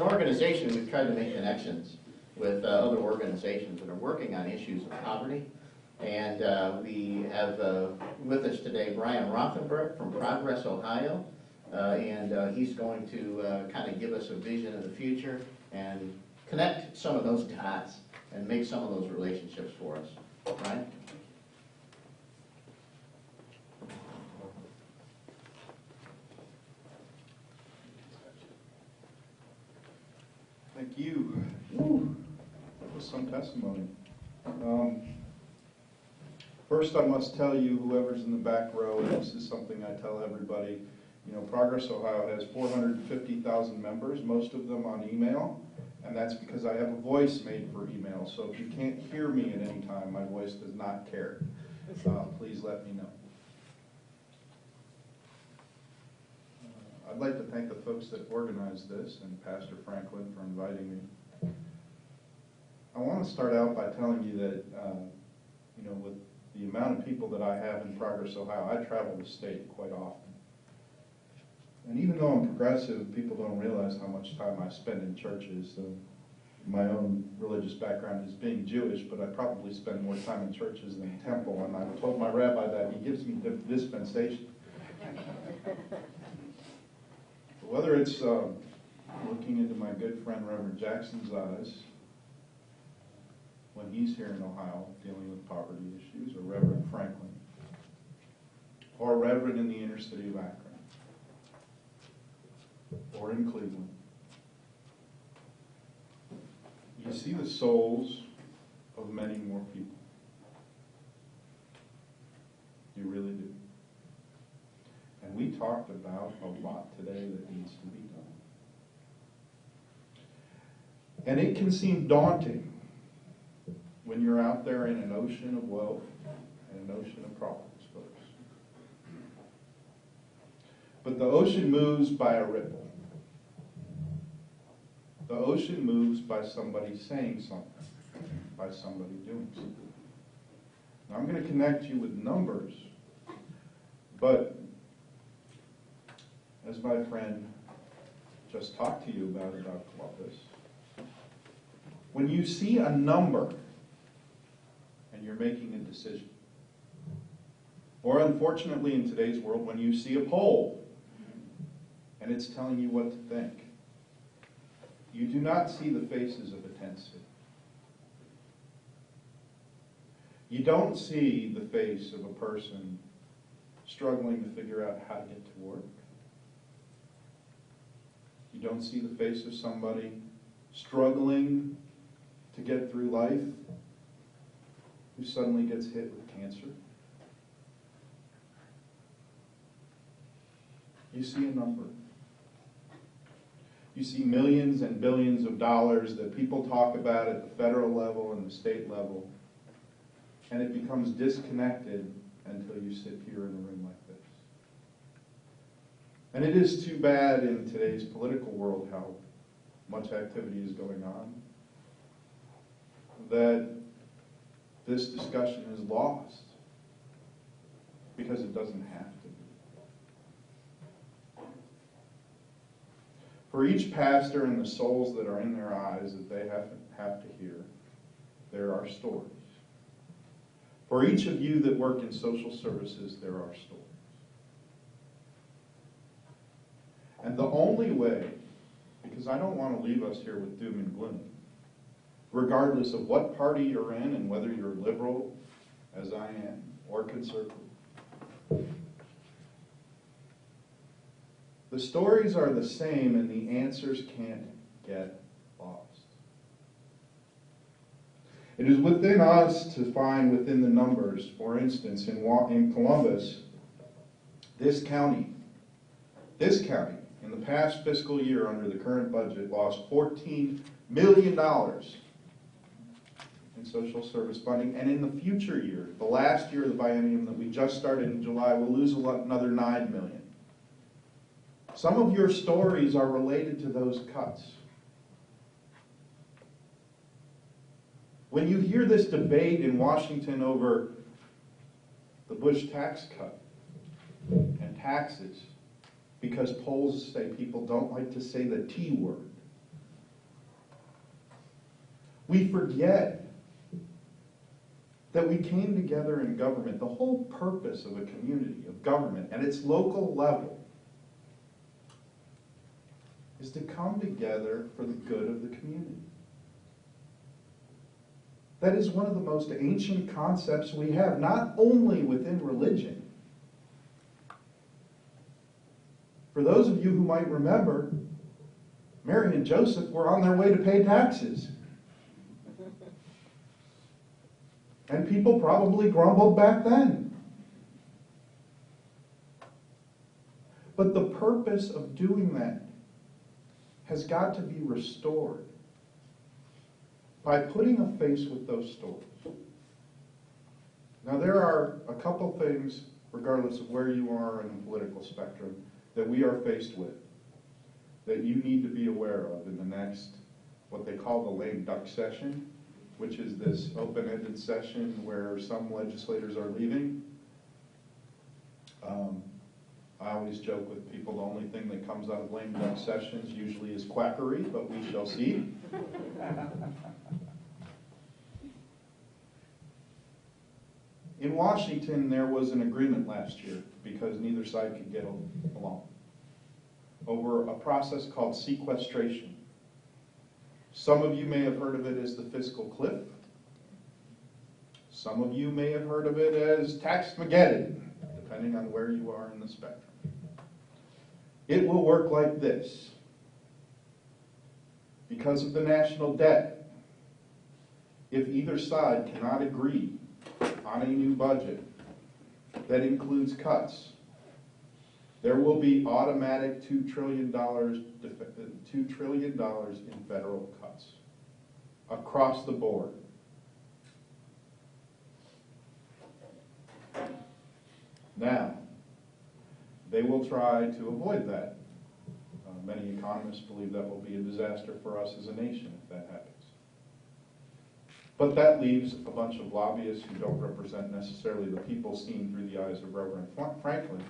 organization, we've tried to make connections with other organizations that are working on issues of poverty. And we have with us today Brian Rothenberg from ProgressOhio. And he's going to kind of give us a vision of the future and connect some of those dots and make some of those relationships for us. Brian? Thank you. Woo. That was some testimony. First, I must tell you, whoever's in the back row, and this is something I tell everybody, you know, ProgressOhio has 450,000 members, most of them on email, and that's because I have a voice made for email. So if you can't hear me at any time, my voice does not care. Please let me know. I'd like to thank the folks that organized this and Pastor Franklin for inviting me. I want to start out by telling you that, you know, with the amount of people that I have in ProgressOhio, I travel the state quite often. And even though I'm progressive, people don't realize how much time I spend in churches. My own religious background is being Jewish, but I probably spend more time in churches than temple, and I told my rabbi that he gives me dispensation. Whether it's looking into my good friend Reverend Jackson's eyes when he's here in Ohio dealing with poverty issues, or Reverend Franklin, or Reverend in the inner city of Akron, or in Cleveland, you see the souls of many more people. You really do. And we talked about a lot today that needs to be done. And it can seem daunting when you're out there in an ocean of wealth and an ocean of problems, folks. But the ocean moves by a ripple. The ocean moves by somebody saying something, by somebody doing something. Now, I'm going to connect you with numbers, but as my friend just talked to you about Columbus, when you see a number and you're making a decision, or unfortunately in today's world, when you see a poll and it's telling you what to think, you do not see the faces of a tent city. You don't see the face of a person struggling to figure out how to get to work. You don't see the face of somebody struggling to get through life who suddenly gets hit with cancer. You see a number. You see millions and billions of dollars that people talk about at the federal level and the state level, and it becomes disconnected until you sit here in a room like this. And it is too bad in today's political world how much activity is going on that this discussion is lost, because it doesn't have to be. For each pastor and the souls that are in their eyes that they have to hear, there are stories. For each of you that work in social services, there are stories. And the only way, because I don't want to leave us here with doom and gloom, regardless of what party you're in and whether you're liberal, as I am, or conservative. The stories are the same and the answers can't get lost. It is within us to find within the numbers. For instance, in Columbus, this county, in the past fiscal year under the current budget, lost $14 million in social service funding, and in the future year, the last year of the biennium that we just started in July, we'll lose another $9 million. Some of your stories are related to those cuts. When you hear this debate in Washington over the Bush tax cut and taxes, because polls say people don't like to say the T word, We forget that we came together in government. The whole purpose of a community, of government, at its local level, is to come together for the good of the community. That is one of the most ancient concepts we have, not only within religion. For those of you who might remember, Mary and Joseph were on their way to pay taxes. And people probably grumbled back then. But the purpose of doing that has got to be restored by putting a face with those stories. Now, there are a couple things, regardless of where you are in the political spectrum, that we are faced with, that you need to be aware of in the next, what they call the lame duck session, which is this open-ended session where some legislators are leaving. I always joke with people, the only thing that comes out of lame duck sessions usually is quackery, but we shall see. In Washington, there was an agreement last year, because neither side could get along, over a process called sequestration. Some of you may have heard of it as the fiscal cliff. Some of you may have heard of it as Tax-mageddon, depending on where you are in the spectrum. It will work like this. Because of the national debt, if either side cannot agree on a new budget that includes cuts, there will be automatic $2 trillion in federal cuts across the board. Now, they will try to avoid that. Many economists believe that will be a disaster for us as a nation if that happens. But that leaves a bunch of lobbyists who don't represent necessarily the people seen through the eyes of Reverend Franklin,